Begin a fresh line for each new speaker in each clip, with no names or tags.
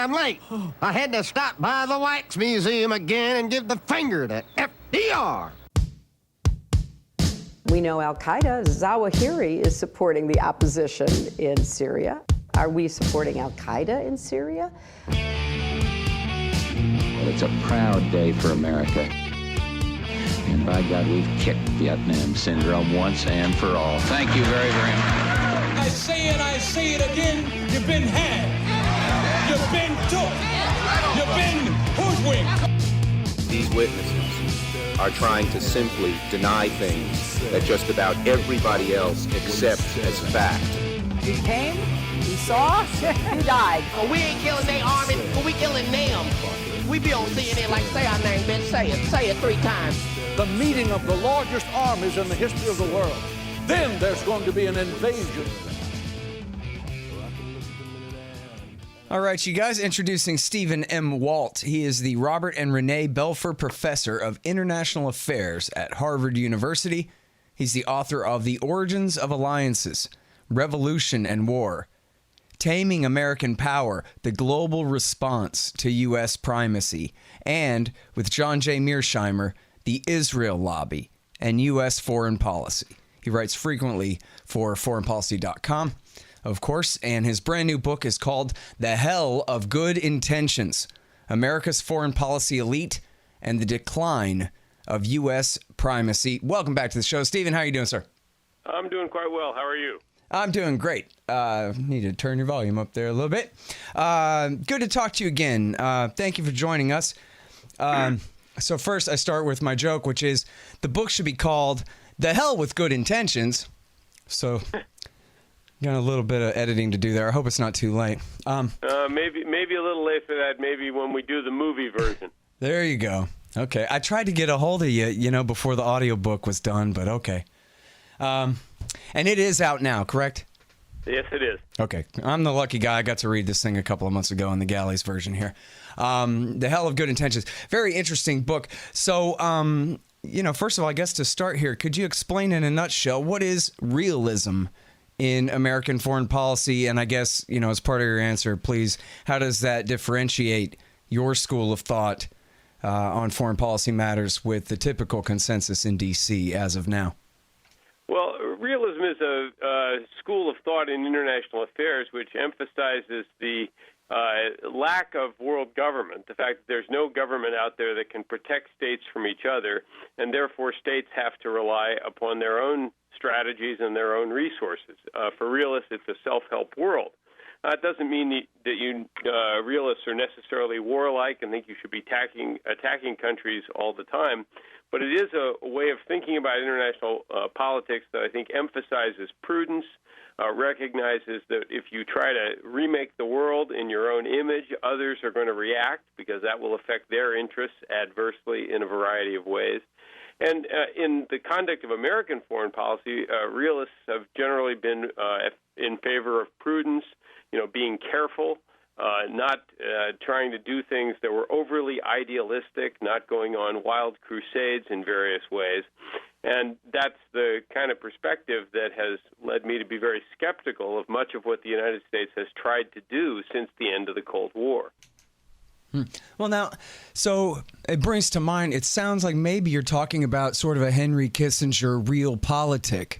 I'm late. I had to stop by the Wax Museum again and give the finger to FDR.
We know Al-Qaeda, Zawahiri is supporting the opposition in Syria. Are we supporting Al-Qaeda in Syria?
Well, it's a proud day for America. And by God, we've kicked Vietnam syndrome once and for all. Thank you very, very much.
I say it again, you've been had. You've been took. You've been hoodwinked.
These witnesses are trying to simply deny things that just about everybody else accepts as fact.
He came, he saw, he died.
Well, we ain't killing their army, but we killing them. We be on CNN like, say our name, bitch, say it 3 times.
The meeting of the largest armies in the history of the world. Then there's going to be an invasion.
All right, you guys, introducing Stephen M. Walt. He is the Robert and Renee Belfer Professor of International Affairs at Harvard University. He's the author of The Origins of Alliances, Revolution and War, Taming American Power, The Global Response to U.S. Primacy, and, with John J. Mearsheimer, The Israel Lobby and U.S. Foreign Policy. He writes frequently for foreignpolicy.com, of course, and his brand new book is called The Hell of Good Intentions, America's Foreign Policy Elite and the Decline of U.S. Primacy. Welcome back to the show. Stephen, how are you doing, sir?
I'm doing quite well. How are you?
I'm doing great. Need to turn your volume up there a little bit. Good to talk to you again. Thank you for joining us. So first, I start with my joke, which is the book should be called The Hell with Good Intentions. So got a little bit of editing to do there. I hope it's not too late.
Maybe a little late for that. Maybe when we do the movie version.
There you go. Okay. I tried to get a hold of you, before the audiobook was done, but okay. And it is out now, correct?
Yes, it is.
Okay. I'm the lucky guy. I got to read this thing a couple of months ago in the Galleys version here. The Hell of Good Intentions. Very interesting book. So, first of all, I guess to start here, could you explain in a nutshell what is realism in American foreign policy? And I guess, as part of your answer, please, how does that differentiate your school of thought on foreign policy matters with the typical consensus in D.C. as of now?
Well, realism is a school of thought in international affairs which emphasizes the lack of world government, the fact that there's no government out there that can protect states from each other, and therefore states have to rely upon their own strategies and their own resources. For realists, it's a self-help world. It doesn't mean that you realists are necessarily warlike and think you should be attacking countries all the time, but it is a way of thinking about international politics that I think emphasizes prudence, recognizes that if you try to remake the world in your own image, others are going to react because that will affect their interests adversely in a variety of ways. And in the conduct of American foreign policy, realists have generally been in favor of prudence, being careful, not trying to do things that were overly idealistic, not going on wild crusades in various ways. And that's the kind of perspective that has led me to be very skeptical of much of what the United States has tried to do since the end of the Cold War.
Well, now, so it brings to mind, it sounds like maybe you're talking about sort of a Henry Kissinger realpolitik,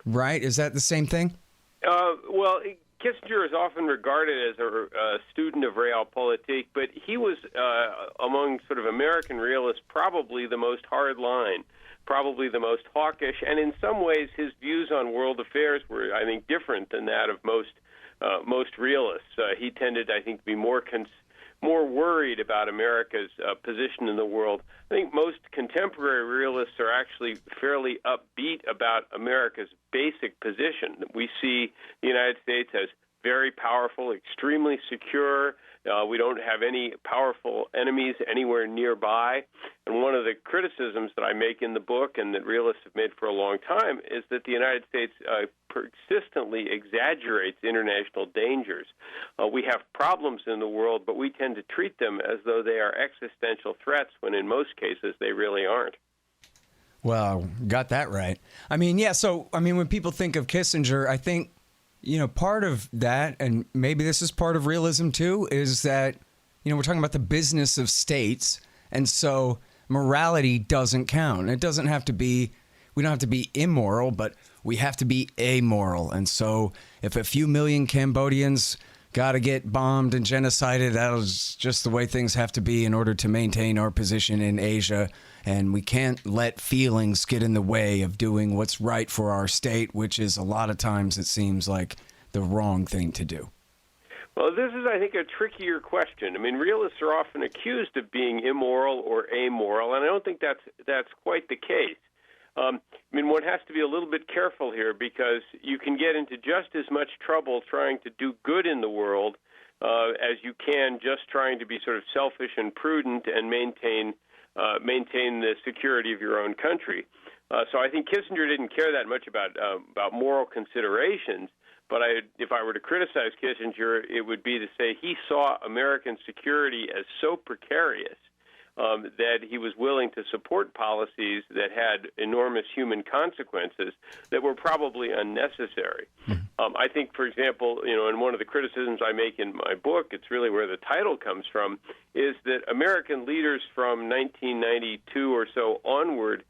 right? Is that the same thing?
Well, Kissinger is often regarded as a student of realpolitik, but he was, among sort of American realists, probably the most hardline, probably the most hawkish, and in some ways his views on world affairs were, I think, different than that of most realists. He tended, I think, to be more worried about America's position in the world. I think most contemporary realists are actually fairly upbeat about America's basic position. We see the United States as very powerful, extremely secure. We don't have any powerful enemies anywhere nearby. And one of the criticisms that I make in the book and that realists have made for a long time is that the United States persistently exaggerates international dangers. We have problems in the world, but we tend to treat them as though they are existential threats when in most cases they really aren't.
Well, got that right. I mean, yeah, so, when people think of Kissinger, I think part of that, and maybe this is part of realism too, is that, we're talking about the business of states. And so morality doesn't count. It doesn't have to be, we don't have to be immoral, but we have to be amoral. And so if a few million Cambodians got to get bombed and genocided, that's just the way things have to be in order to maintain our position in Asia. And we can't let feelings get in the way of doing what's right for our state, which is a lot of times, it seems like, the wrong thing to do.
Well, this is, I think, a trickier question. I mean, realists are often accused of being immoral or amoral, and I don't think that's quite the case. One has to be a little bit careful here, because you can get into just as much trouble trying to do good in the world as you can just trying to be sort of selfish and prudent and maintain the security of your own country. So I think Kissinger didn't care that much about moral considerations. But if I were to criticize Kissinger, it would be to say he saw American security as so precarious that he was willing to support policies that had enormous human consequences that were probably unnecessary. I think, for example, and one of the criticisms I make in my book, it's really where the title comes from, is that American leaders from 1992 or so onward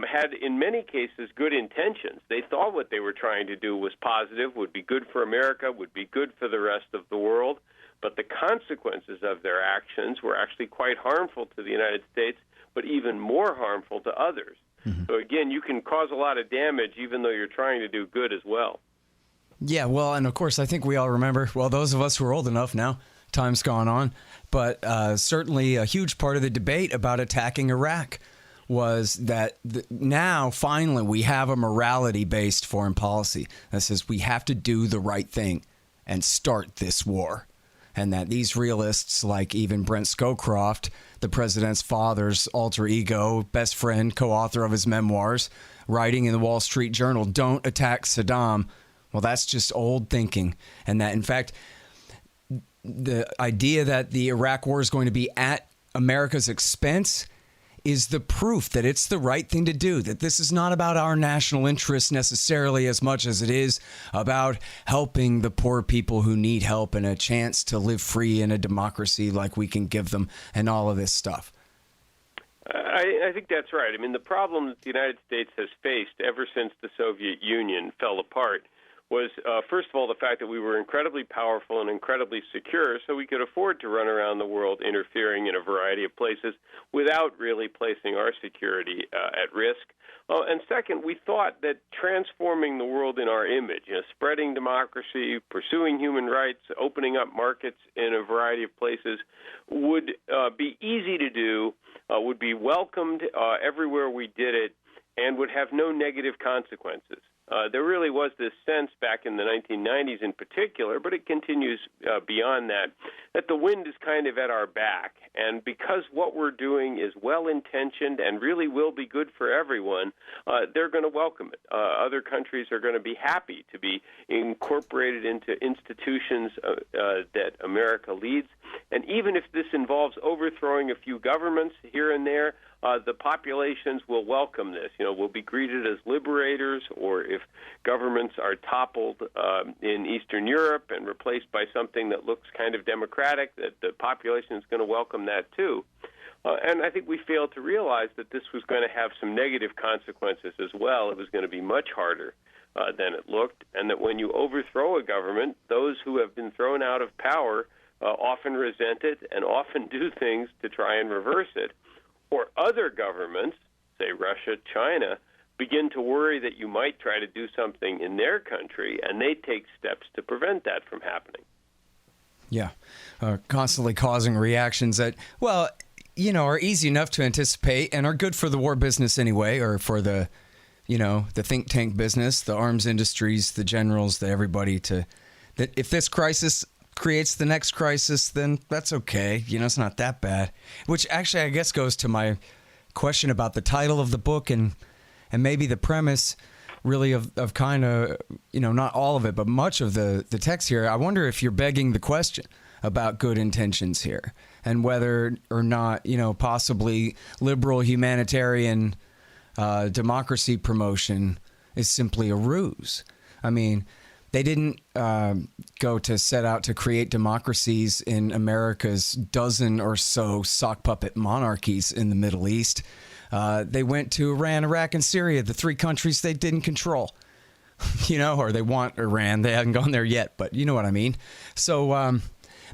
had, in many cases, good intentions. They thought what they were trying to do was positive, would be good for America, would be good for the rest of the world, but the consequences of their actions were actually quite harmful to the United States, but even more harmful to others. So again, you can cause a lot of damage even though you're trying to do good as well.
Yeah, well, and of course, I think we all remember, well, those of us who are old enough now, time's gone on, but certainly a huge part of the debate about attacking Iraq was that now, finally, we have a morality-based foreign policy that says we have to do the right thing and start this war. And that these realists, like even Brent Scowcroft, the president's father's alter ego, best friend, co-author of his memoirs, writing in the Wall Street Journal, don't attack Saddam. Well, that's just old thinking. And that, in fact, the idea that the Iraq war is going to be at America's expense is the proof that it's the right thing to do, that this is not about our national interests necessarily as much as it is about helping the poor people who need help and a chance to live free in a democracy like we can give them and all of this stuff.
I think that's right. The problem that the United States has faced ever since the Soviet Union fell apart was, first of all, the fact that we were incredibly powerful and incredibly secure, so we could afford to run around the world interfering in a variety of places without really placing our security at risk. And second, we thought that transforming the world in our image, spreading democracy, pursuing human rights, opening up markets in a variety of places would be easy to do, would be welcomed everywhere we did it, and would have no negative consequences. There really was this sense back in the 1990s in particular, but it continues beyond that, that the wind is kind of at our back. And because what we're doing is well-intentioned and really will be good for everyone, they're going to welcome it. Other countries are going to be happy to be incorporated into institutions that America leads. And even if this involves overthrowing a few governments here and there, the populations will welcome this. We'll be greeted as liberators, or if governments are toppled in Eastern Europe and replaced by something that looks kind of democratic, that the population is going to welcome that too. And I think we failed to realize that this was going to have some negative consequences as well. It was going to be much harder than it looked, and that when you overthrow a government, those who have been thrown out of power often resent it and often do things to try and reverse it. Or other governments, say Russia, China, begin to worry that you might try to do something in their country, and they take steps to prevent that from happening.
Yeah, constantly causing reactions that, well, are easy enough to anticipate and are good for the war business anyway, or for the, the think tank business, the arms industries, the generals, the everybody, that if this crisis creates the next crisis, then that's okay. It's not that bad. Which actually, I guess, goes to my question about the title of the book and maybe the premise, really, of kind of, not all of it, but much of the text here. I wonder if you're begging the question about good intentions here and whether or not, possibly liberal humanitarian democracy promotion is simply a ruse. They didn't go to set out to create democracies in America's dozen or so sock puppet monarchies in the Middle East. They went to Iran, Iraq, and Syria, the 3 countries they didn't control. Or they want Iran. They haven't gone there yet, but you know what I mean. So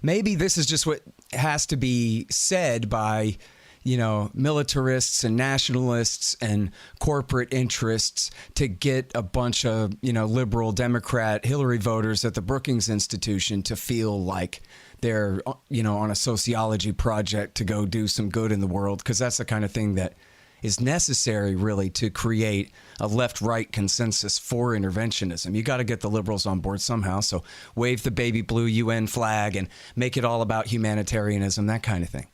maybe this is just what has to be said by, militarists and nationalists and corporate interests to get a bunch of, liberal Democrat Hillary voters at the Brookings Institution to feel like they're, on a sociology project to go do some good in the world, because that's the kind of thing that is necessary, really, to create a left-right consensus for interventionism. You got to get the liberals on board somehow. So wave the baby blue UN flag and make it all about humanitarianism, that kind of thing.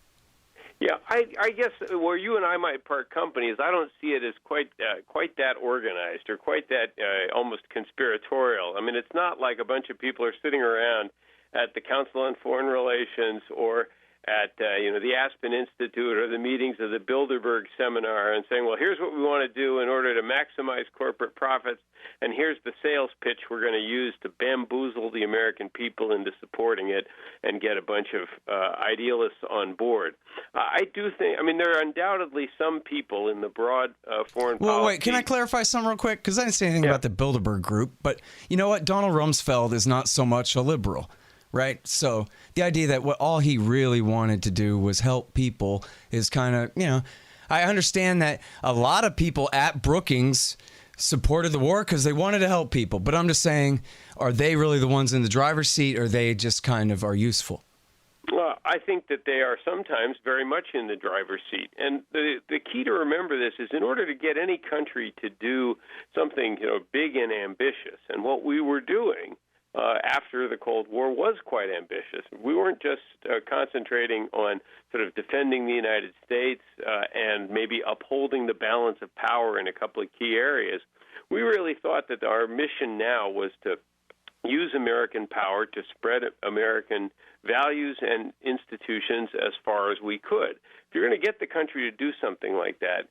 Yeah, I guess where you and I might part company is I don't see it as quite that organized or quite that almost conspiratorial. I mean, it's not like a bunch of people are sitting around at the Council on Foreign Relations or at the Aspen Institute or the meetings of the Bilderberg Seminar and saying, well, here's what we want to do in order to maximize corporate profits, and here's the sales pitch we're going to use to bamboozle the American people into supporting it and get a bunch of idealists on board. I do think, there are undoubtedly some people in the broad foreign policy.
Well, wait, can I clarify something real quick? Because I didn't say anything about the Bilderberg group, but you know what? Donald Rumsfeld is not so much a liberal. Right. So the idea that what all he really wanted to do was help people is kind of, I understand that a lot of people at Brookings supported the war because they wanted to help people. But I'm just saying, are they really the ones in the driver's seat, or they just kind of are useful?
Well, I think that they are sometimes very much in the driver's seat. And the key to remember this is in order to get any country to do something, big and ambitious, and what we were doing after the Cold War was quite ambitious. We weren't just concentrating on sort of defending the United States and maybe upholding the balance of power in a couple of key areas. We really thought that our mission now was to use American power to spread American values and institutions as far as we could. If you're going to get the country to do something like that,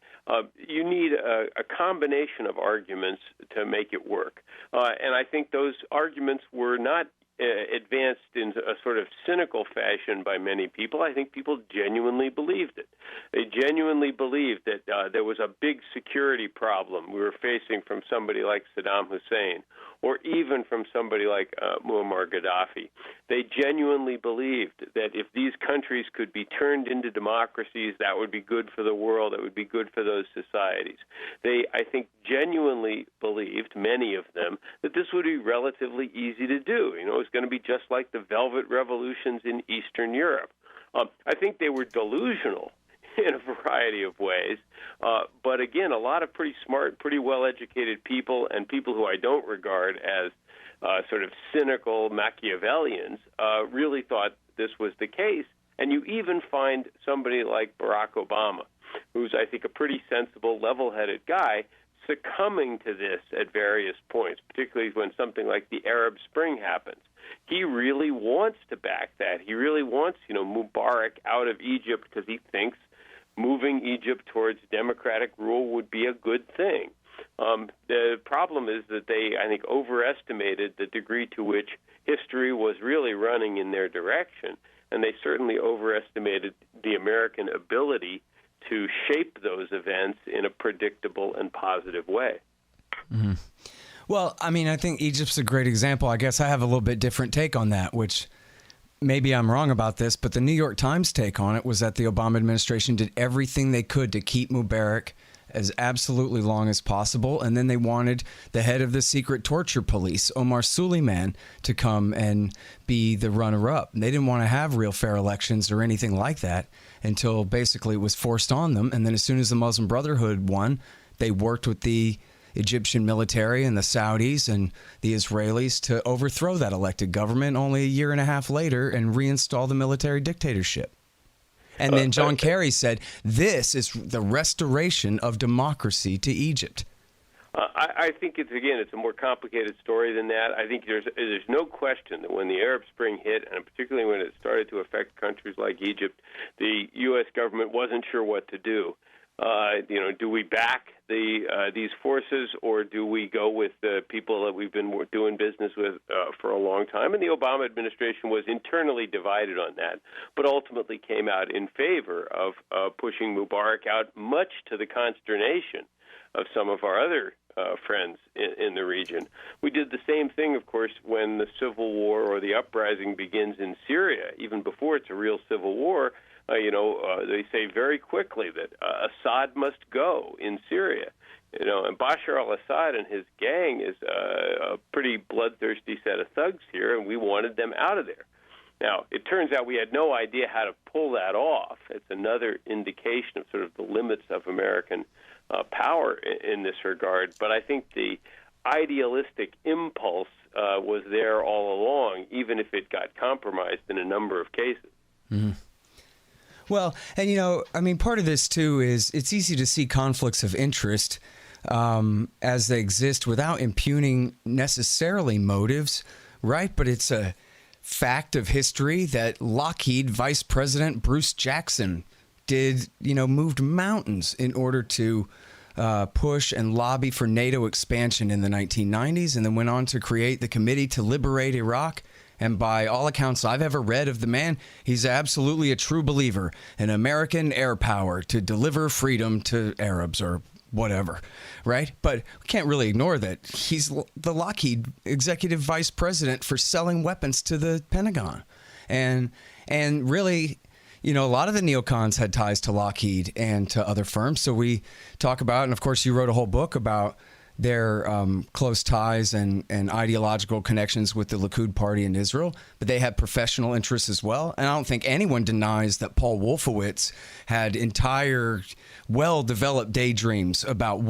you need a combination of arguments to make it work. And I think those arguments were not advanced in a sort of cynical fashion by many people. I think people genuinely believed it. They genuinely believed that there was a big security problem we were facing from somebody like Saddam Hussein, or even from somebody like Muammar Gaddafi. They genuinely believed that if these countries could be turned into democracies, that would be good for the world, that would be good for those societies. They, I think, genuinely believed, many of them, that this would be relatively easy to do. It was going to be just like the Velvet Revolutions in Eastern Europe. I think they were delusional in a variety of ways. But again, a lot of pretty smart, pretty well-educated people and people who I don't regard as sort of cynical Machiavellians really thought this was the case. And you even find somebody like Barack Obama, who's, I think, a pretty sensible, level-headed guy, succumbing to this at various points, particularly when something like the Arab Spring happens. He really wants to back that. He really wants, Mubarak out of Egypt because he thinks moving Egypt towards democratic rule would be a good thing. The problem is that they, I think, overestimated the degree to which history was really running in their direction, and they certainly overestimated the American ability to shape those events in a predictable and positive way.
Mm-hmm. Well, I think Egypt's a great example. I guess I have a little bit different take on that, which maybe I'm wrong about this, but the New York Times take on it was that the Obama administration did everything they could to keep Mubarak as absolutely long as possible. And then they wanted the head of the secret torture police, Omar Suleiman, to come and be the runner-up. They didn't want to have real fair elections or anything like that until basically it was forced on them. And then as soon as the Muslim Brotherhood won, they worked with the Egyptian military and the Saudis and the Israelis to overthrow that elected government only a year and a half later and reinstall the military dictatorship. And then John Kerry said, this is the restoration of democracy to Egypt.
I think it's a more complicated story than that. I think there's no question that when the Arab Spring hit, and particularly when it started to affect countries like Egypt, the U.S. government wasn't sure what to do. Do we back these forces, or do we go with the people that we've been doing business with for a long time? And the Obama administration was internally divided on that, but ultimately came out in favor of pushing Mubarak out, much to the consternation of some of our other friends in the region. We did the same thing, of course, when the civil war or the uprising begins in Syria. Even before it's a real civil war, they say very quickly that Assad must go in Syria. And Bashar al-Assad and his gang is a pretty bloodthirsty set of thugs here, and we wanted them out of there. Now, it turns out we had no idea how to pull that off. It's another indication of sort of the limits of American power in this regard. But I think the idealistic impulse was there all along, even if it got compromised in a number of cases.
Mm-hmm. Well, and part of this too is it's easy to see conflicts of interest as they exist without impugning necessarily motives, right? But it's a fact of history that Lockheed Vice President Bruce Jackson moved mountains in order to push and lobby for NATO expansion in the 1990s, and then went on to create the Committee to Liberate Iraq. And by all accounts I've ever read of the man, he's absolutely a true believer in American air power to deliver freedom to Arabs or whatever, right? But we can't really ignore that he's the Lockheed executive vice president for selling weapons to the Pentagon. And really, a lot of the neocons had ties to Lockheed and to other firms. So we talk about, and of course you wrote a whole book about their close ties and ideological connections with the Likud party in Israel, but they had professional interests as well. And I don't think anyone denies that Paul Wolfowitz had entire, well-developed daydreams about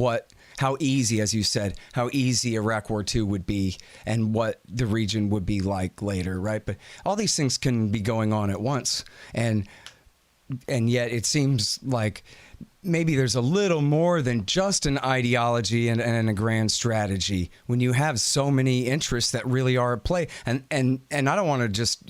how easy, as you said, how easy Iraq War II would be and what the region would be like later, right? But all these things can be going on at once. And yet it seems like maybe there's a little more than just an ideology and a grand strategy when you have so many interests that really are at play. And I don't want to just,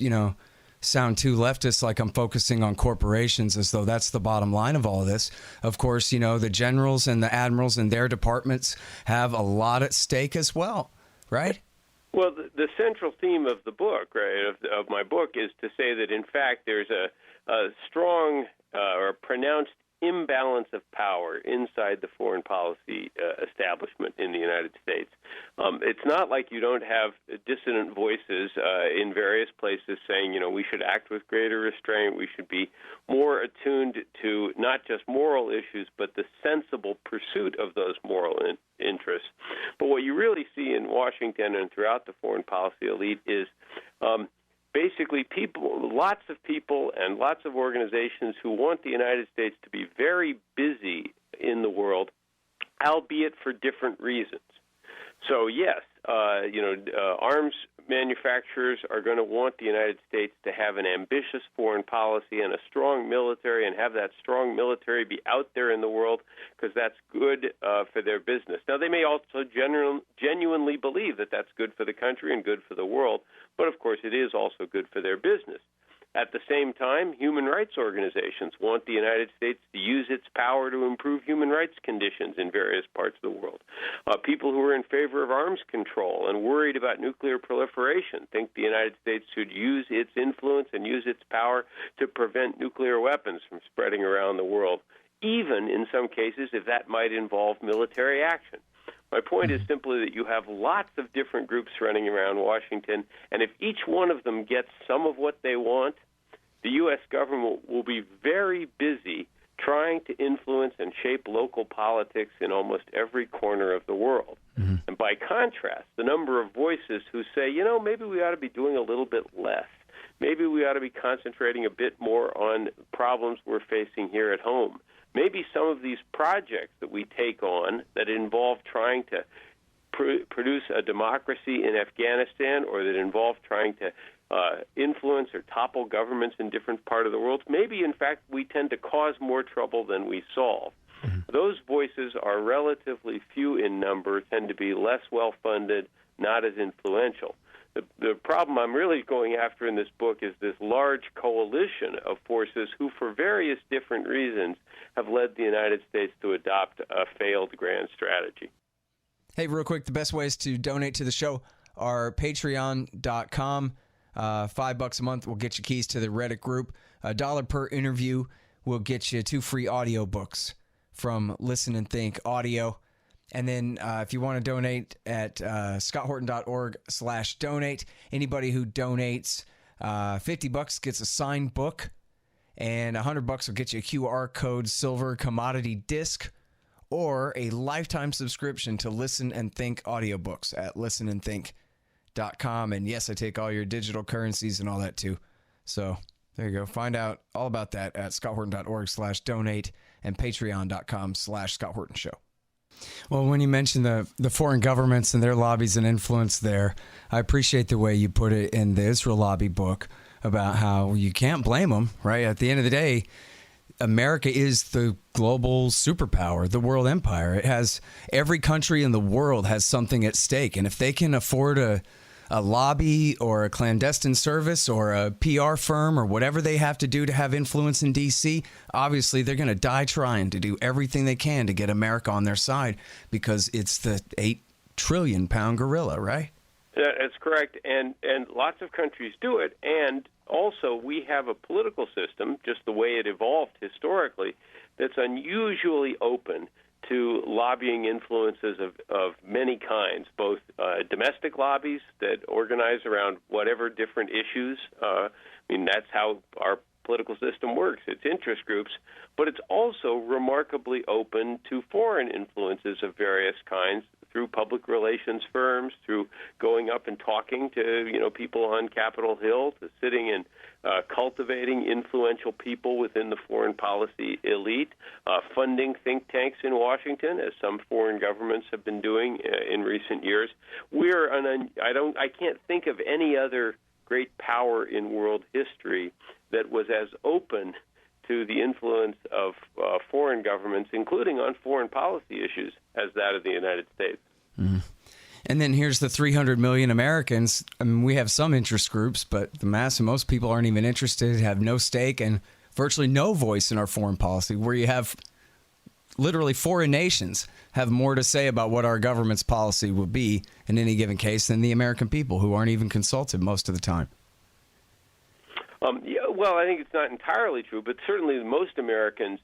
sound too leftist, like I'm focusing on corporations as though that's the bottom line of all of this. Of course, the generals and the admirals and their departments have a lot at stake as well, right?
Well, the central theme of the book, right, of my book, is to say that, in fact, there's a strong or pronounced imbalance of power inside the foreign policy establishment in the United States. It's not like you don't have dissident voices in various places saying, we should act with greater restraint, we should be more attuned to not just moral issues, but the sensible pursuit of those moral interests. But what you really see in Washington and throughout the foreign policy elite is basically lots of people and lots of organizations who want the United States to be very busy in the world, albeit for different reasons. So yes, arms manufacturers are going to want the United States to have an ambitious foreign policy and a strong military, and have that strong military be out there in the world because that's good for their business. Now, they may also genuinely believe that that's good for the country and good for the world, but of course it is also good for their business. At the same time, human rights organizations want the United States to use its power to improve human rights conditions in various parts of the world. People who are in favor of arms control and worried about nuclear proliferation think the United States should use its influence and use its power to prevent nuclear weapons from spreading around the world, even in some cases if that might involve military action. My point is simply that you have lots of different groups running around Washington, and if each one of them gets some of what they want, the U.S. government will be very busy trying to influence and shape local politics in almost every corner of the world. Mm-hmm. And by contrast, the number of voices who say, maybe we ought to be doing a little bit less. Maybe we ought to be concentrating a bit more on problems we're facing here at home. Maybe some of these projects that we take on that involve trying to produce a democracy in Afghanistan, or that involve trying to influence or topple governments in different parts of the world, maybe, in fact, we tend to cause more trouble than we solve. Mm-hmm. Those voices are relatively few in number, tend to be less well-funded, not as influential. The problem I'm really going after in this book is this large coalition of forces who, for various different reasons, have led the United States to adopt a failed grand strategy.
Hey, real quick, the best ways to donate to the show are patreon.com. $5 a month will get you keys to the Reddit group. $1 per interview will get you 2 free audiobooks from Listen and Think Audio. And then if you want to donate at scotthorton.org/donate, anybody who donates $50 gets a signed book, and $100 will get you a QR code silver commodity disc or a lifetime subscription to Listen and Think audiobooks at listenandthink.com. And yes, I take all your digital currencies and all that too. So there you go. Find out all about that at scotthorton.org/donate and patreon.com/scotthortonshow. Well, when you mentioned the foreign governments and their lobbies and influence there, I appreciate the way you put it in the Israel lobby book about how you can't blame them, right? At the end of the day, America is the global superpower, the world empire. It has every country in the world has something at stake. And if they can afford a lobby or a clandestine service or a PR firm or whatever they have to do to have influence in D.C., obviously they're going to die trying to do everything they can to get America on their side because it's the 8 trillion pound gorilla, right?
That's correct. And lots of countries do it. And also we have a political system, just the way it evolved historically, that's unusually open to lobbying influences of many kinds, both domestic lobbies that organize around whatever different issues. That's how our political system works. It's interest groups, but it's also remarkably open to foreign influences of various kinds through public relations firms, through going up and talking to people on Capitol Hill, to sitting and cultivating influential people within the foreign policy elite, funding think tanks in Washington, as some foreign governments have been doing in recent years. I can't think of any other great power in world history that was as open to the influence of foreign governments, including on foreign policy issues, as that of the United States.
Mm-hmm. And then here's the 300 million Americans. I mean, we have some interest groups, but the mass of most people aren't even interested, have no stake, and virtually no voice in our foreign policy, where you have literally foreign nations have more to say about what our government's policy will be in any given case than the American people, who aren't even consulted most of the time.
Well, I think it's not entirely true, but certainly most Americans,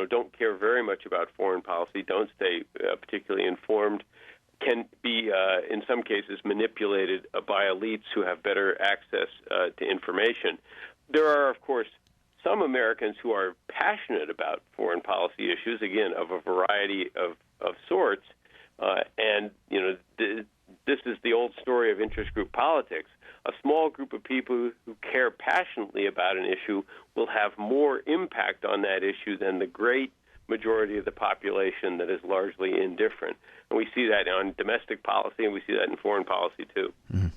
don't care very much about foreign policy, don't stay particularly informed, can be, in some cases, manipulated by elites who have better access to information. There are, of course, some Americans who are passionate about foreign policy issues, again, of a variety of sorts, this is the old story of interest group politics. A small group of people who care passionately about an issue will have more impact on that issue than the great majority of the population that is largely indifferent. And we see that on domestic policy, and we see that in foreign policy, too.
Mm-hmm.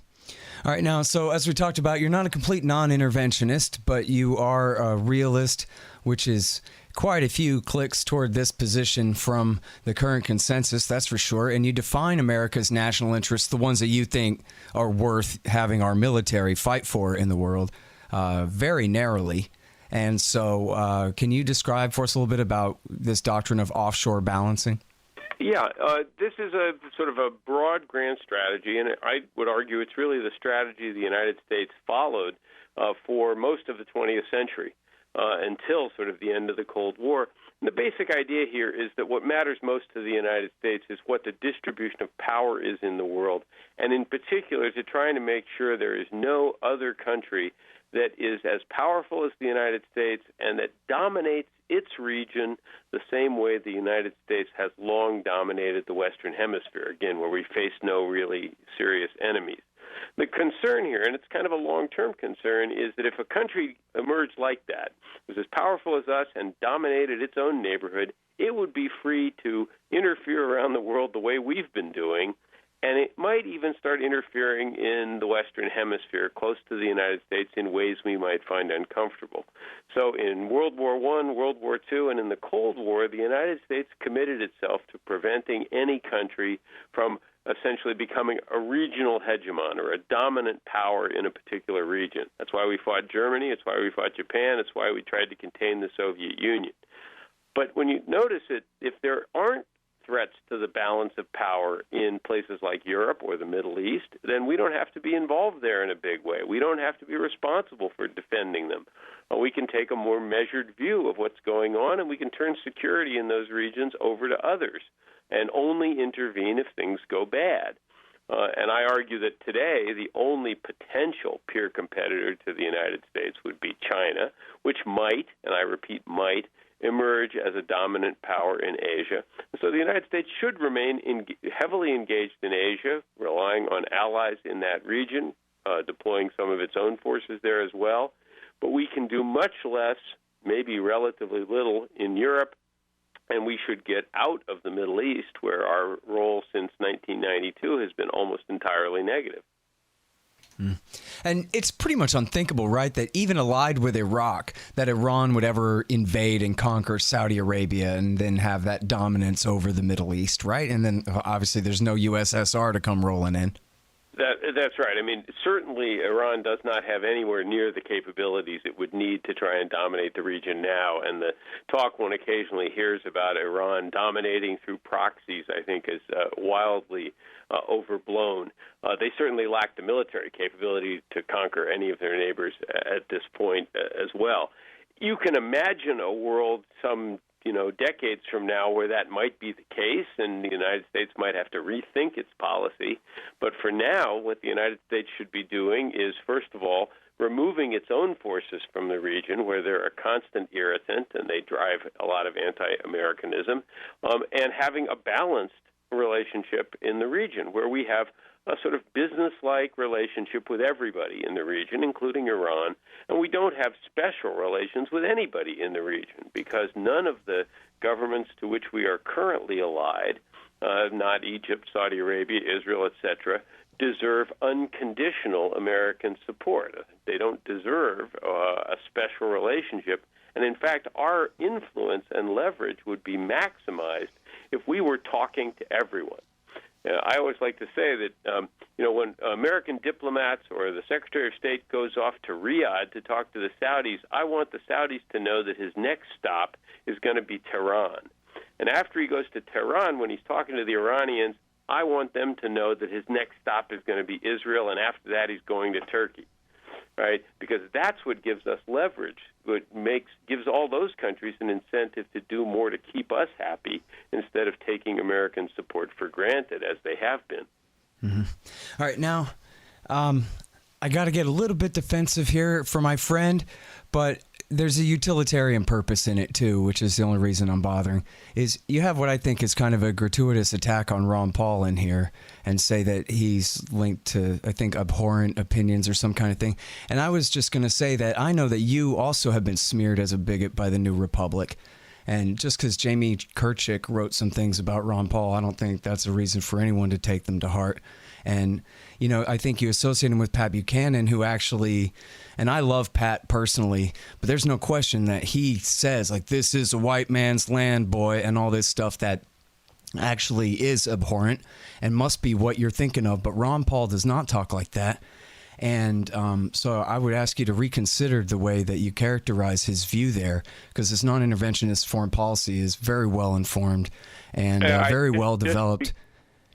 All right, now, so as we talked about, you're not a complete non-interventionist, but you are a realist, which is quite a few clicks toward this position from the current consensus, that's for sure. And you define America's national interests, the ones that you think are worth having our military fight for in the world, very narrowly. And so can you describe for us a little bit about this doctrine of offshore balancing?
Yeah, this is a sort of a broad grand strategy, and I would argue it's really the strategy the United States followed for most of the 20th century until sort of the end of the Cold War. And the basic idea here is that what matters most to the United States is what the distribution of power is in the world, and in particular to trying to make sure there is no other country that is as powerful as the United States and that dominates its region the same way the United States has long dominated the Western Hemisphere, again, where we face no really serious enemies. The concern here, and it's kind of a long-term concern, is that if a country emerged like that, was as powerful as us and dominated its own neighborhood, it would be free to interfere around the world the way we've been doing, and it might even start interfering in the Western Hemisphere, close to the United States, in ways we might find uncomfortable. So in World War I, World War II, and in the Cold War, the United States committed itself to preventing any country from essentially becoming a regional hegemon or a dominant power in a particular region. That's why we fought Germany. It's why we fought Japan. It's why we tried to contain the Soviet Union. But when you notice it, if there aren't threats to the balance of power in places like Europe or the Middle East, then we don't have to be involved there in a big way. We don't have to be responsible for defending them. We can take a more measured view of what's going on, and we can turn security in those regions over to others and only intervene if things go bad. And I argue that today the only potential peer competitor to the United States would be China, which might, and I repeat might, emerge as a dominant power in Asia. So the United States should remain heavily engaged in Asia, relying on allies in that region, deploying some of its own forces there as well. But we can do much less, maybe relatively little, in Europe, and we should get out of the Middle East, where our role since 1992 has been almost entirely negative.
And it's pretty much unthinkable, right, that even allied with Iraq, that Iran would ever invade and conquer Saudi Arabia and then have that dominance over the Middle East, right? And then obviously there's no USSR to come rolling in.
That's right. I mean, certainly Iran does not have anywhere near the capabilities it would need to try and dominate the region now. And the talk one occasionally hears about Iran dominating through proxies, I think, is wildly overblown. They certainly lack the military capability to conquer any of their neighbors at this point as well. You can imagine a world some decades from now where that might be the case, and the United States might have to rethink its policy. But for now, what the United States should be doing is, first of all, removing its own forces from the region where they're a constant irritant and they drive a lot of anti-Americanism, and having a balanced relationship in the region where we have a sort of business-like relationship with everybody in the region, including Iran, and we don't have special relations with anybody in the region because none of the governments to which we are currently allied, not Egypt, Saudi Arabia, Israel, etc., deserve unconditional American support. They don't deserve a special relationship. And in fact, our influence and leverage would be maximized if we were talking to everyone. I always like to say that, when American diplomats or the Secretary of State goes off to Riyadh to talk to the Saudis, I want the Saudis to know that his next stop is going to be Tehran. And after he goes to Tehran, when he's talking to the Iranians, I want them to know that his next stop is going to be Israel, and after that he's going to Turkey, right? Because that's what gives us leverage. It gives all those countries an incentive to do more to keep us happy instead of taking American support for granted, as they have been.
Mm-hmm. All right, now, I got to get a little bit defensive here for my friend, but there's a utilitarian purpose in it, too, which is the only reason I'm bothering, is you have what I think is kind of a gratuitous attack on Ron Paul in here and say that he's linked to, I think, abhorrent opinions or some kind of thing. And I was just going to say that I know that you also have been smeared as a bigot by the New Republic. And just because Jamie Kirchick wrote some things about Ron Paul, I don't think that's a reason for anyone to take them to heart. And, I think you associate him with Pat Buchanan, who actually, and I love Pat personally, but there's no question that he says, like, this is a white man's land, boy, and all this stuff that actually is abhorrent and must be what you're thinking of. But Ron Paul does not talk like that. And so I would ask you to reconsider the way that you characterize his view there, because his non-interventionist foreign policy is very well informed and very well developed.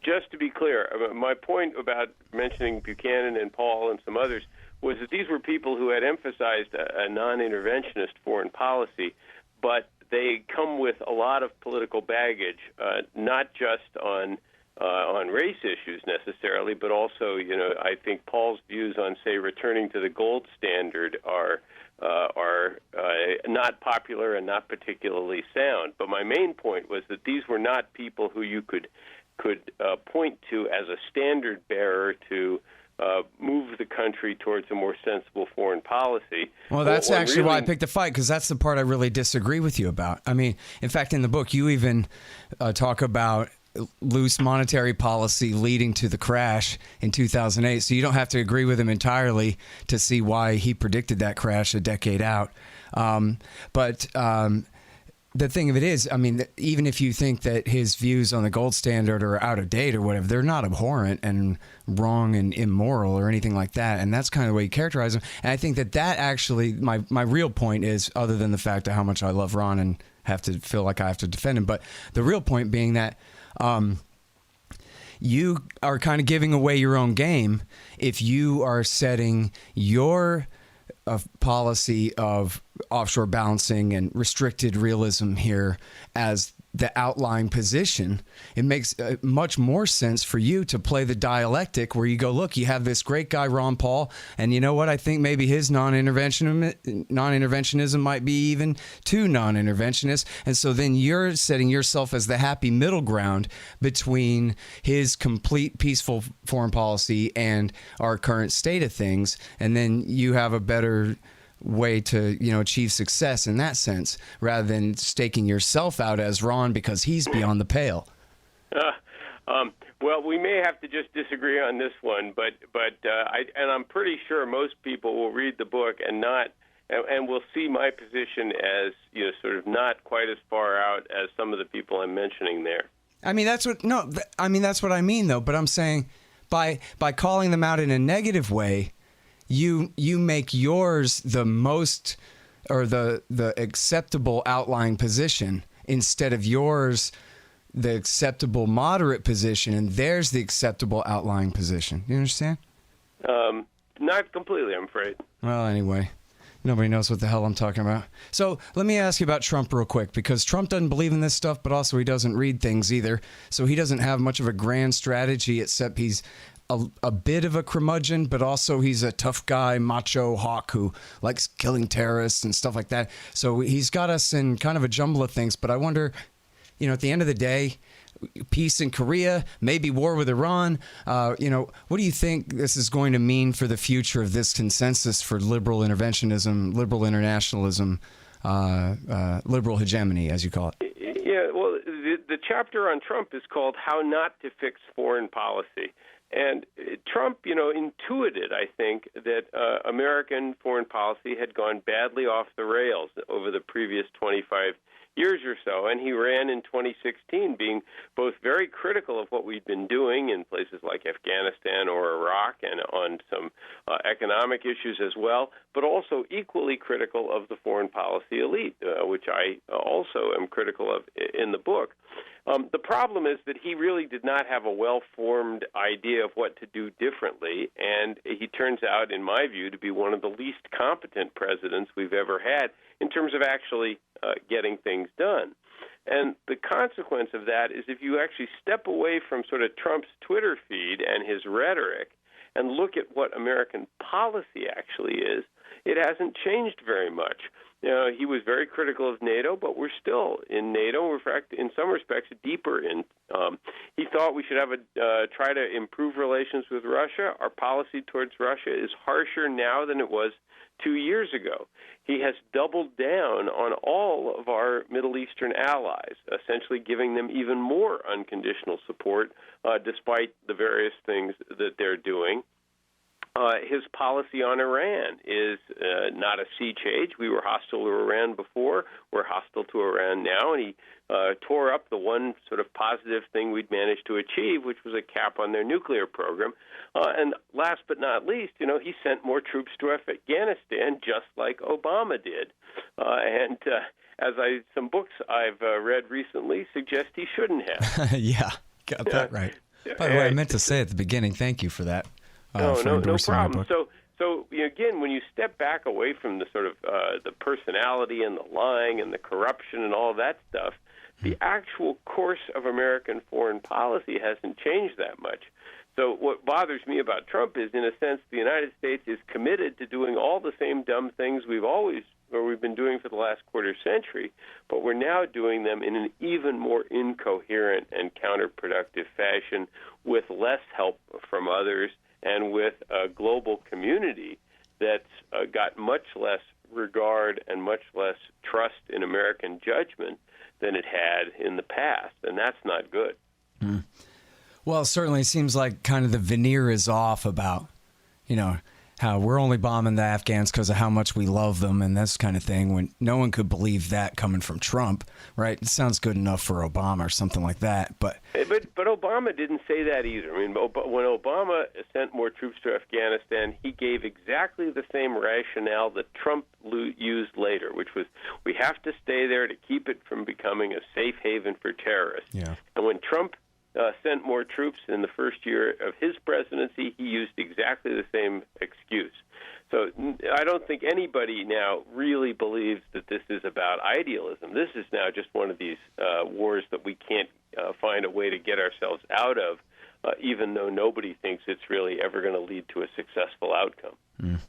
Just to be clear, my point about mentioning Buchanan and Paul and some others was that these were people who had emphasized a non-interventionist foreign policy, but they come with a lot of political baggage, not just on race issues necessarily, but also, I think Paul's views on, say, returning to the gold standard are not popular and not particularly sound. But my main point was that these were not people who you could point to as a standard bearer to move the country towards a more sensible foreign policy.
Well, that's actually why I picked a fight, because that's the part I really disagree with you about. I mean, in fact, in the book, you even talk about loose monetary policy leading to the crash in 2008. So you don't have to agree with him entirely to see why he predicted that crash a decade out. But the thing of it is, I mean, even if you think that his views on the gold standard are out of date or whatever, they're not abhorrent and wrong and immoral or anything like that. And that's kind of the way you characterize them. And I think that actually, my real point is, other than the fact of how much I love Ron and have to feel like I have to defend him, but the real point being that you are kind of giving away your own game if you are setting your policy of offshore balancing and restricted realism here as the outlying position. It makes much more sense for you to play the dialectic where you go, look, you have this great guy, Ron Paul, and you know what? I think maybe his non-interventionism might be even too non-interventionist. And so then you're setting yourself as the happy middle ground between his complete peaceful foreign policy and our current state of things. And then you have a better way to, achieve success in that sense, rather than staking yourself out as Ron because he's beyond the pale.
Well, we may have to just disagree on this one, but I'm pretty sure most people will read the book and will see my position as sort of not quite as far out as some of the people I'm mentioning there.
I mean, that's what I mean though. But I'm saying by calling them out in a negative way, you make yours the most, or the acceptable outlying position, instead of yours the acceptable moderate position, and theirs the acceptable outlying position. You understand?
Not completely, I'm afraid.
Well, anyway, nobody knows what the hell I'm talking about. So let me ask you about Trump real quick, because Trump doesn't believe in this stuff, but also he doesn't read things either. So he doesn't have much of a grand strategy, except he's a bit of a curmudgeon, but also he's a tough guy, macho hawk who likes killing terrorists and stuff like that. So he's got us in kind of a jumble of things. But I wonder, at the end of the day, peace in Korea, maybe war with Iran. What do you think this is going to mean for the future of this consensus for liberal interventionism, liberal internationalism, liberal hegemony, as you call it?
Yeah, well, the chapter on Trump is called How Not to Fix Foreign Policy. And Trump, intuited, I think, that American foreign policy had gone badly off the rails over the previous 25 years or so, and he ran in 2016 being both very critical of what we'd been doing in places like Afghanistan or Iraq and on some economic issues as well, but also equally critical of the foreign policy elite, which I also am critical of in the book. The problem is that he really did not have a well-formed idea of what to do differently, and he turns out, in my view, to be one of the least competent presidents we've ever had in terms of actually getting things done. And the consequence of that is if you actually step away from sort of Trump's Twitter feed and his rhetoric and look at what American policy actually is, it hasn't changed very much. He was very critical of NATO, but we're still in NATO. In fact, in some respects, deeper in. He thought we should have try to improve relations with Russia. Our policy towards Russia is harsher now than it was 2 years ago. He has doubled down on all of our Middle Eastern allies, essentially giving them even more unconditional support, despite the various things that they're doing. His policy on Iran is not a sea change. We were hostile to Iran before. We're hostile to Iran now. And he tore up the one sort of positive thing we'd managed to achieve, which was a cap on their nuclear program. And last but not least, he sent more troops to Afghanistan just like Obama did. And as some books I've read recently suggest he shouldn't have.
Yeah, got that right. By the way, I meant to say at the beginning, thank you for that.
No problem. So again, when you step back away from the sort of the personality and the lying and the corruption and all that stuff, the actual course of American foreign policy hasn't changed that much. So what bothers me about Trump is, in a sense, the United States is committed to doing all the same dumb things we've been doing for the last quarter century, but we're now doing them in an even more incoherent and counterproductive fashion with less help from others and with a global community that's got much less regard and much less trust in American judgment than it had in the past, and that's not good.
Well, it certainly seems like kind of the veneer is off about, how we're only bombing the Afghans because of how much we love them and this kind of thing, when no one could believe that coming from Trump, right? It sounds good enough for Obama or something like that, but
Obama didn't say that either. I mean, when Obama sent more troops to Afghanistan, he gave exactly the same rationale that Trump used later, which was we have to stay there to keep it from becoming a safe haven for terrorists.
Yeah.
And when Trump sent more troops in the first year of his presidency, he used exactly the same excuse. So I don't think anybody now really believes that this is about idealism. This is now just one of these wars that we can't find a way to get ourselves out of, even though nobody thinks it's really ever going to lead to a successful outcome.
Mm.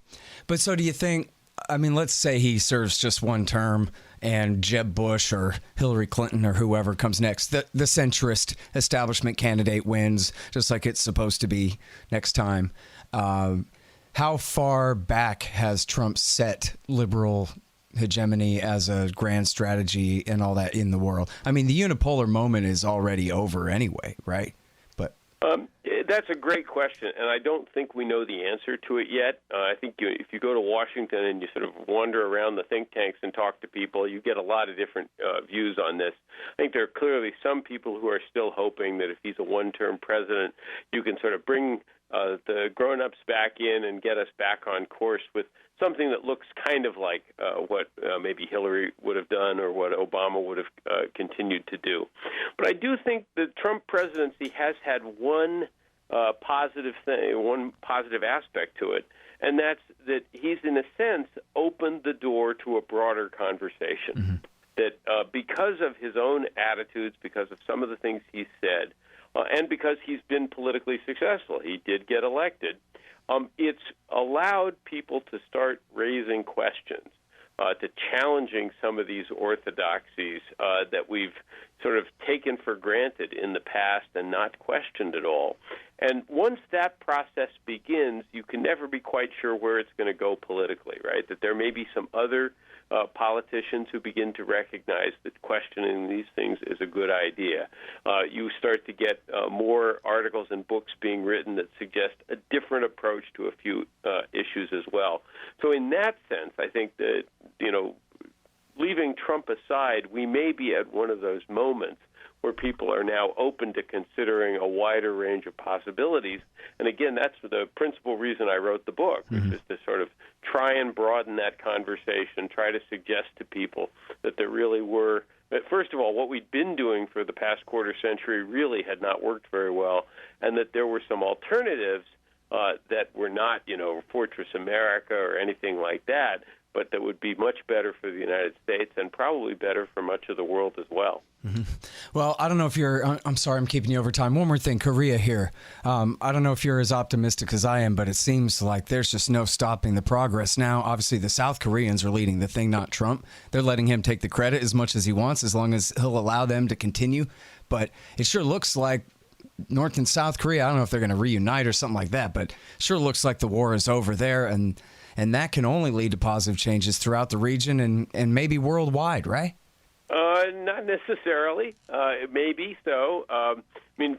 But so do you think, I mean, let's say he serves just one term and Jeb Bush or Hillary Clinton or whoever comes next, the centrist establishment candidate wins, just like it's supposed to be next time. How far back has Trump set liberal hegemony as a grand strategy and all that in the world? I mean, the unipolar moment is already over anyway, right? But
that's a great question, and I don't think we know the answer to it yet. I think if you go to Washington and you sort of wander around the think tanks and talk to people, you get a lot of different views on this. I think there are clearly some people who are still hoping that if he's a one-term president, you can sort of bring the grown-ups back in and get us back on course with something that looks kind of like what maybe Hillary would have done or what Obama would have continued to do. But I do think the Trump presidency has had one positive thing, one positive aspect to it, and that's that he's, in a sense, opened the door to a broader conversation. Mm-hmm. That because of his own attitudes, because of some of the things he's said, and because he's been politically successful, he did get elected, it's allowed people to start raising questions, to challenging some of these orthodoxies that we've sort of taken for granted in the past and not questioned at all. And once that process begins, you can never be quite sure where it's going to go politically, right? That there may be some other politicians who begin to recognize that questioning these things is a good idea. You start to get more articles and books being written that suggest a different approach to a few issues as well. So in that sense, I think that, leaving Trump aside, we may be at one of those moments where people are now open to considering a wider range of possibilities. And again, that's the principal reason I wrote the book, which is to sort of try and broaden that conversation, try to suggest to people that there really were, that first of all, what we'd been doing for the past quarter century really had not worked very well, and that there were some alternatives that were not, Fortress America or anything like that, but that would be much better for the United States and probably better for much of the world as well.
Mm-hmm. Well, I don't know if I'm sorry, I'm keeping you over time. One more thing, Korea here. I don't know if you're as optimistic as I am, but it seems like there's just no stopping the progress now. Obviously, the South Koreans are leading the thing, not Trump. They're letting him take the credit as much as he wants, as long as he'll allow them to continue. But it sure looks like North and South Korea, I don't know if they're going to reunite or something like that, but it sure looks like the war is over there, and that can only lead to positive changes throughout the region and maybe worldwide, right?
Not necessarily. It may be so.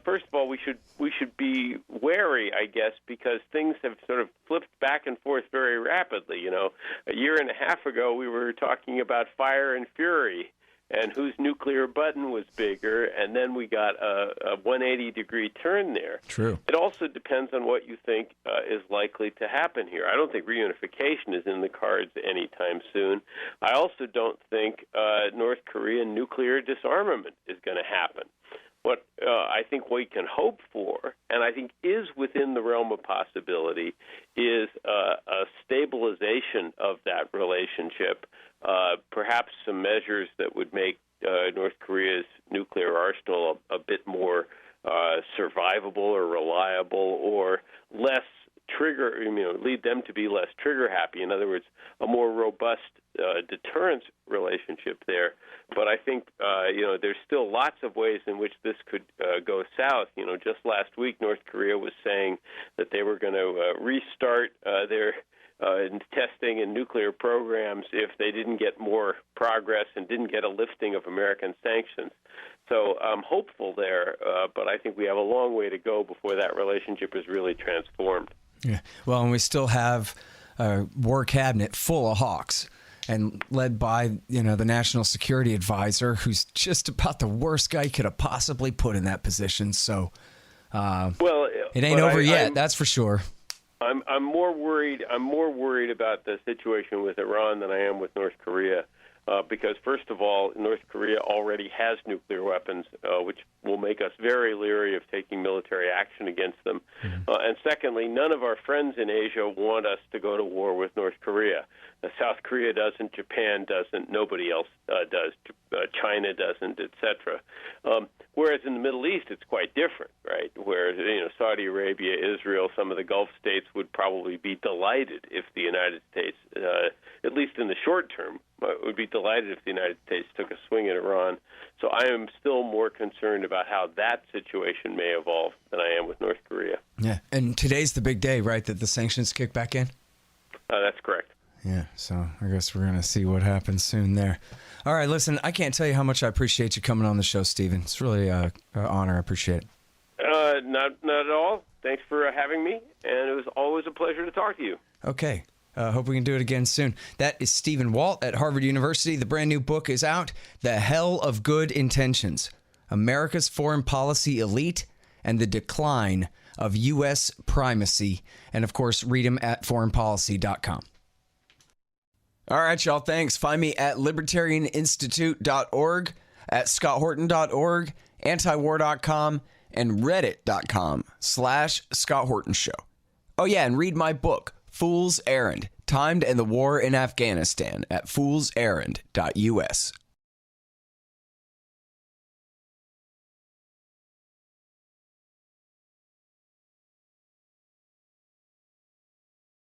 First of all, we should be wary, I guess, because things have sort of flipped back and forth very rapidly. A year and a half ago, we were talking about fire and fury and whose nuclear button was bigger, and then we got a 180-degree turn there.
True.
It also depends on what you think is likely to happen here. I don't think reunification is in the cards anytime soon. I also don't think North Korean nuclear disarmament is going to happen. What I think we can hope for, and I think is within the realm of possibility, is a stabilization of that relationship, perhaps some measures that would make North Korea's nuclear arsenal a bit more survivable or reliable, or less lead them to be less trigger happy. In other words, a more robust deterrence relationship there. But I think, there's still lots of ways in which this could go south. Just last week, North Korea was saying that they were going to restart their testing and nuclear programs if they didn't get more progress and didn't get a lifting of American sanctions. So I'm hopeful there, but I think we have a long way to go before that relationship is really transformed.
Yeah. Well, and we still have a war cabinet full of hawks and led by, the National Security Advisor, who's just about the worst guy you could have possibly put in that position. So, it ain't over yet. That's for sure.
I'm more worried about the situation with Iran than I am with North Korea. Because, first of all, North Korea already has nuclear weapons, which will make us very leery of taking military action against them. And secondly, none of our friends in Asia want us to go to war with North Korea. South Korea doesn't, Japan doesn't, nobody else does, China doesn't, etc. Whereas in the Middle East, it's quite different, right? Where Saudi Arabia, Israel, some of the Gulf states would probably be delighted if the United States, at least in the short term, would be delighted if the United States took a swing at Iran. So I am still more concerned about how that situation may evolve than I am with North Korea.
Yeah, and today's the big day, right, that the sanctions kick back in?
That's correct.
Yeah, so I guess we're going to see what happens soon there. All right, listen, I can't tell you how much I appreciate you coming on the show, Stephen. It's really an honor. I appreciate it.
Not at all. Thanks for having me, and it was always a pleasure to talk to you.
Okay. Hope we can do it again soon. That is Stephen Walt at Harvard University. The brand new book is out, The Hell of Good Intentions, America's Foreign Policy Elite and the Decline of U.S. Primacy. And, of course, read him at foreignpolicy.com. All right, y'all. Thanks. Find me at libertarianinstitute.org, at scotthorton.org, antiwar.com, and reddit.com/Scott Horton Show. Oh, yeah, and read my book, Fool's Errand, Time to End the War in Afghanistan, at foolserrand.us.